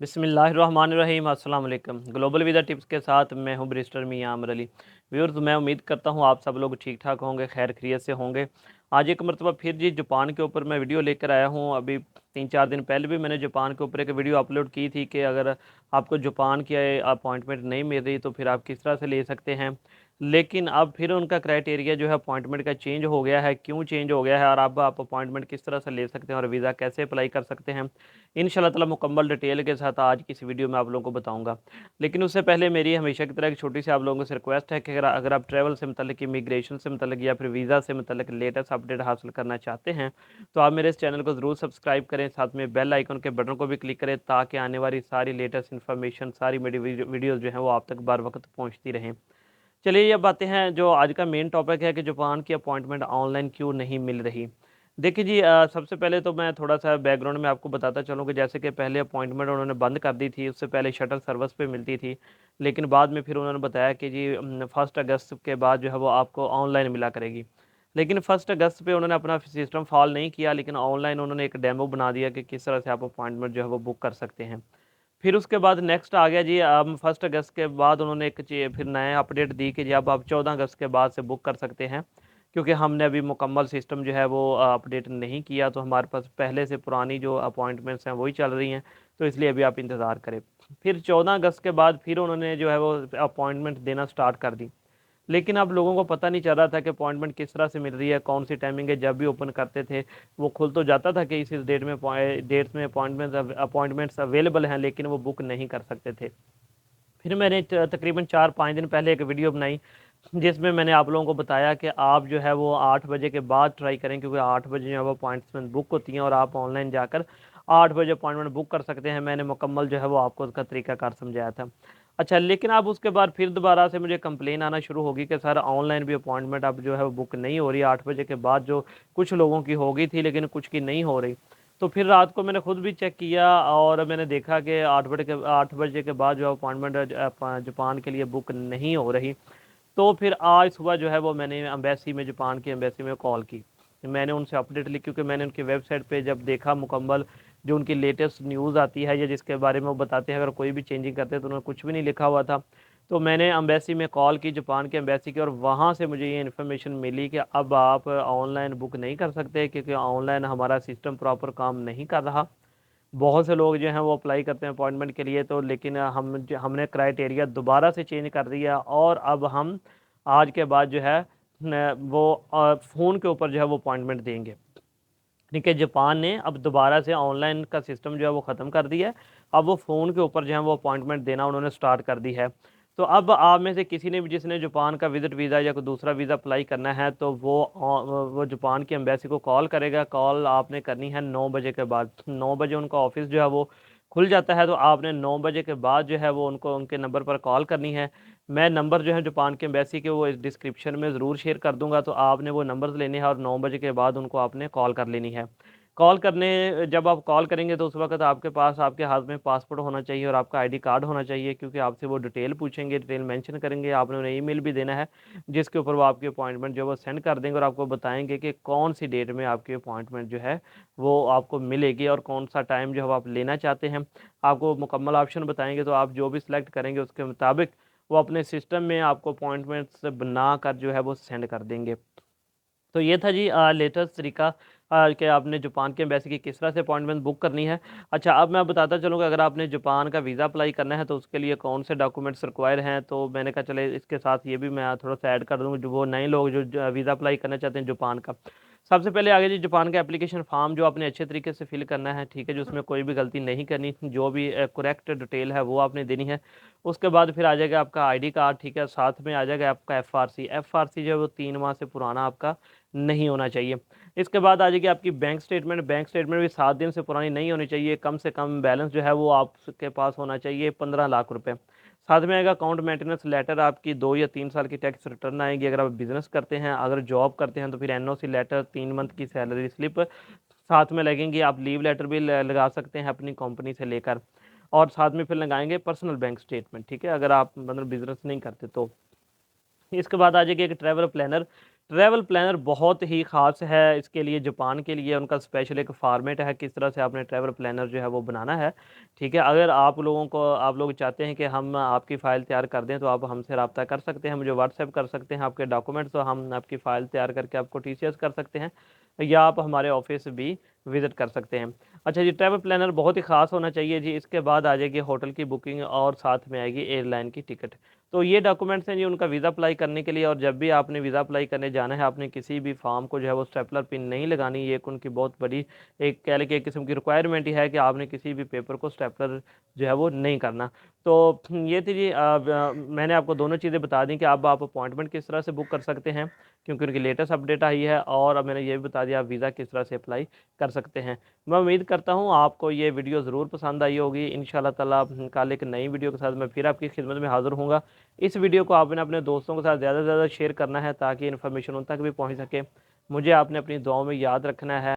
बिस्मिल्लाहिर्रहमानिर्रहीम अस्सलाम वालेकुम। ग्लोबल वीज़ा टिप्स के साथ मैं हूं बैरिस्टर मियां आमिर अली। व्यूअर्स, मैं उम्मीद करता हूं आप सब लोग ठीक ठाक होंगे, खैर खैरियत से होंगे। आज एक मरतबा फिर जी जापान के ऊपर मैं वीडियो लेकर आया हूं। अभी 3-4 दिन पहले भी मैंने जापान के ऊपर एक वीडियो अपलोड की थी कि अगर आपको जापान की अपॉइंटमेंट नहीं मिल रही तो फिर आप किस तरह से ले सकते हैं। लेकिन अब फिर उनका क्राइटेरिया जो है अपॉइंटमेंट का चेंज हो गया है। क्यों चेंज हो गया है और अब आप अपॉइंटमेंट किस तरह से ले सकते हैं और वीज़ा कैसे अप्लाई कर सकते हैं, इंशाल्लाह ताला मुकम्मल डिटेल के साथ आज की इस वीडियो में आप लोगों को बताऊंगा। लेकिन उससे पहले मेरी हमेशा की तरह एक छोटी सी आप लोगों से रिक्वेस्ट है कि अगर आप ट्रैवल से मतलब इमिग्रेशन से मतलब या फिर वीज़ा से मतलब लेटेस्ट अपडेट हासिल करना चाहते हैं तो आप मेरे इस चैनल को ज़रूर सब्सक्राइब करें, साथ में बेल आइकन के बटन को भी क्लिक करें ताकि आने वाली सारी लेटेस्ट इन्फॉर्मेशन, सारी मेरी वीडियोज़ जो हैं वो आप तक बर वक्त पहुँचती रहें। चलिए ये बातें हैं जो आज का मेन टॉपिक है कि जापान की अपॉइंटमेंट ऑनलाइन क्यों नहीं मिल रही। देखिए जी, सबसे पहले तो मैं थोड़ा-सा बैकग्राउंड में आपको बताता चलूँ कि जैसे कि पहले अपॉइंटमेंट उन्होंने बंद कर दी थी, उससे पहले शटल सर्विस पे मिलती थी। लेकिन बाद में फिर उन्होंने बताया कि जी 1 अगस्त के बाद जो है वो आपको ऑनलाइन मिला करेगी। लेकिन 1 अगस्त पे उन्होंने अपना सिस्टम फ़ॉल नहीं किया, लेकिन ऑनलाइन उन्होंने एक डेमो बना दिया कि किस तरह से आप अपॉइंटमेंट जो है वो बुक कर सकते हैं। फिर उसके बाद नेक्स्ट आ गया जी, 1 अगस्त के बाद उन्होंने एक फिर नया अपडेट दी कि जी अब आप 14 अगस्त के बाद से बुक कर सकते हैं। क्योंकि हमने अभी मुकम्मल सिस्टम जो है वो अपडेट नहीं किया, तो हमारे पास पहले से पुरानी जो अपॉइंटमेंट्स हैं वही चल रही हैं, तो इसलिए अभी आप इंतज़ार करें। फिर 14 अगस्त के बाद फिर उन्होंने जो है वो अपॉइंटमेंट देना स्टार्ट कर दी। लेकिन अब लोगों को पता नहीं चल रहा था कि अपॉइंटमेंट किस तरह से मिल रही है, कौन सी टाइमिंग है। जब भी ओपन करते थे वो खुल तो जाता था कि इस डेट में डेट्स में अपॉइंटमेंट्स अवेलेबल हैं, लेकिन वो बुक नहीं कर सकते थे। फिर मैंने तकरीबन 4-5 दिन पहले एक वीडियो बनाई जिसमें मैंने आप लोगों को बताया कि आप जो है वो 8 बजे के बाद ट्राई करें, क्योंकि 8 बजे जो है वो अपॉइंटमेंट बुक होती हैं और आप ऑनलाइन जाकर 8 बजे अपॉइंटमेंट बुक कर सकते हैं। मैंने मुकम्मल जो है वो आपको उसका तरीकाकार समझाया था। अच्छा, लेकिन अब उसके बाद फिर दोबारा से मुझे कंप्लेन आना शुरू होगी कि सर ऑनलाइन भी अपॉइंटमेंट अब जो है वो बुक नहीं हो रही। 8 बजे के बाद जो कुछ लोगों की हो गई थी लेकिन कुछ की नहीं हो रही। तो फिर रात को मैंने खुद भी चेक किया और मैंने देखा कि 8 बजे के बाद जो अपॉइंटमेंट जापान के लिए बुक नहीं हो रही। तो फिर आज सुबह जो है वो मैंने एम्बेसी में, जापान की एम्बेसी में कॉल की। मैंने उनसे अपडेट ली, क्योंकि मैंने उनकी वेबसाइट पे जब देखा मुकम्मल जो उनकी लेटेस्ट न्यूज़ आती है या जिसके बारे में वो बताते हैं, अगर कोई भी चेंजिंग करते हैं तो उन्होंने कुछ भी नहीं लिखा हुआ था। तो मैंने एम्बेसी में कॉल की, जापान की एम्बेसी की, और वहाँ से मुझे ये इन्फॉर्मेशन मिली कि अब आप ऑनलाइन बुक नहीं कर सकते, क्योंकि ऑनलाइन हमारा सिस्टम प्रॉपर काम नहीं कर रहा। बहुत से लोग जो हैं वो अप्लाई करते हैं अपॉइंटमेंट के लिए, तो लेकिन हमने क्राइटेरिया दोबारा से चेंज कर दिया और अब हम आज के बाद जो है वो फ़ोन के ऊपर जो है वो अपॉइंटमेंट देंगे। ठीक है, जापान ने अब दोबारा से ऑनलाइन का सिस्टम जो है वो ख़त्म कर दिया है। अब वो फ़ोन के ऊपर जो है वो अपॉइंटमेंट देना उन्होंने स्टार्ट कर दी है। तो अब आप में से किसी ने भी जिसने जापान का विज़िट वीज़ा या कोई दूसरा वीज़ा अप्लाई करना है तो वो जापान की एम्बेसी को कॉल करेगा। कॉल आपने करनी है 9 बजे के बाद। 9 बजे उनका ऑफ़िस जो है वो खुल जाता है, तो आपने 9 बजे के बाद जो है वो उनको उनके नंबर पर कॉल करनी है। मैं नंबर जो है जापान के एम्बेसी के वो इस डिस्क्रिप्शन में ज़रूर शेयर कर दूँगा, तो आपने वो नंबर्स लेने हैं और 9 बजे के बाद उनको आपने कॉल कर लेनी है। कॉल करने जब आप कॉल करेंगे तो उस वक़्त आपके पास आपके हाथ में पासपोर्ट होना चाहिए और आपका आईडी कार्ड होना चाहिए, क्योंकि आपसे वो डिटेल पूछेंगे, डिटेल मेंशन करेंगे। आपने उन्हें ईमेल भी देना है जिसके ऊपर वो आपकी अपॉइंटमेंट जो है वो सेंड कर देंगे और आपको बताएँगे कि कौन-सी डेट में आपकी अपॉइंटमेंट जो है वो आपको मिलेगी और कौन-सा टाइम जो है वो आप लेना चाहते हैं। आपको मुकम्मल ऑप्शन बताएँगे, तो आप जो भी सिलेक्ट करेंगे उसके मुताबिक वो अपने सिस्टम में आपको अपॉइंटमेंट्स बनाकर जो है वो सेंड कर देंगे। तो ये था जी लेटेस्ट तरीका कि आपने जापान के एम्बेसी की किस तरह से अपॉइंटमेंट बुक करनी है। अच्छा, अब मैं बताता चलूँ कि अगर आपने जापान का वीज़ा अप्लाई करना है तो उसके लिए कौन से डॉक्यूमेंट्स रिक्वायर हैं। तो मैंने कहा चले इसके साथ ये भी मैं थोड़ा-सा ऐड कर दूँ, जो वो नए लोग जो वीज़ा अप्लाई करना चाहते हैं जापान का। सबसे पहले आगे जी जापान का एप्लीकेशन फॉर्म जो आपने अच्छे तरीके से फिल करना है, ठीक है, जो उसमें कोई भी गलती नहीं करनी, जो भी करेक्ट डिटेल है वो आपने देनी है। उसके बाद फिर आ जाएगा आपका आईडी कार्ड, ठीक है, साथ में आ जाएगा आपका एफआरसी। एफआरसी जो है वो 3 माह से पुराना आपका नहीं होना चाहिए। इसके बाद आ जाएगी आपकी बैंक स्टेटमेंट। बैंक स्टेटमेंट भी 7 दिन से पुरानी नहीं होनी चाहिए। कम से कम बैलेंस जो है वो आपके पास होना चाहिए 15 लाख रुपए। साथ में आएगा अकाउंट मेंटेनेंस लेटर, आपकी 2 या 3 साल की टैक्स रिटर्न आएगी अगर आप बिज़नेस करते हैं। अगर जॉब करते हैं तो फिर एनओसी लेटर, 3 मंथ की सैलरी स्लिप साथ में लगेंगी। आप लीव लेटर भी लगा सकते हैं अपनी कंपनी से लेकर, और साथ में फिर लगाएँगे पर्सनल बैंक स्टेटमेंट, ठीक है, अगर आप मतलब बिज़नेस नहीं करते तो। इसके बाद आ जाएगी एक ट्रैवल प्लानर। ट्रैवल प्लानर बहुत ही ख़ास है, इसके लिए जापान के लिए उनका स्पेशल एक फ़ॉर्मेट है, किस तरह से आपने ट्रैवल प्लानर जो है वो बनाना है, ठीक है। अगर आप लोग चाहते हैं कि हम आपकी फ़ाइल तैयार कर दें, तो आप हमसे रब्ता कर सकते हैं, मुझे व्हाट्सएप कर सकते हैं आपके डॉक्यूमेंट्स, तो हम आपकी फ़ाइल तैयार करके आपको टीसीएस कर सकते हैं, या आप हमारे ऑफ़िस भी विज़िट कर सकते हैं। अच्छा जी, ट्रैवल प्लानर बहुत ही ख़ास होना चाहिए जी, इसके बाद आ जाएगी होटल की बुकिंग और साथ में आएगी एयरलाइन की टिकट। तो ये डॉक्यूमेंट्स हैं जी उनका वीज़ा अप्लाई करने के लिए, और जब भी आपने वीज़ा अप्लाई करने जाना है, आपने किसी भी फॉर्म को जो है वो स्टेपलर पिन नहीं लगानी। ये एक उनकी बहुत बड़ी एक कह लें कि एक किस्म की रिक्वायरमेंट ही है कि आपने किसी भी पेपर को स्टेपलर जो है वो नहीं करना। तो ये थी जी मैंने आपको दोनों चीज़ें बता दी कि अब आप अपॉइंटमेंट किस तरह से बुक कर सकते हैं, क्योंकि उनकी लेटेस्ट अपडेट आई है, और अब मैंने ये भी बता दिया आप वीज़ा किस तरह से अप्लाई कर सकते हैं। मैं उम्मीद करता हूँ आपको ये वीडियो ज़रूर पसंद आई होगी। इंशाल्लाह ताला कल एक नई वीडियो के साथ मैं फिर आपकी खिदमत में हाज़िर होऊँगा। इस वीडियो को आपने अपने दोस्तों के साथ ज़्यादा से ज़्यादा शेयर करना है, ताकि इन्फॉर्मेशन उन तक भी पहुँच सके। मुझे आपने अपनी दुआओं में याद रखना है।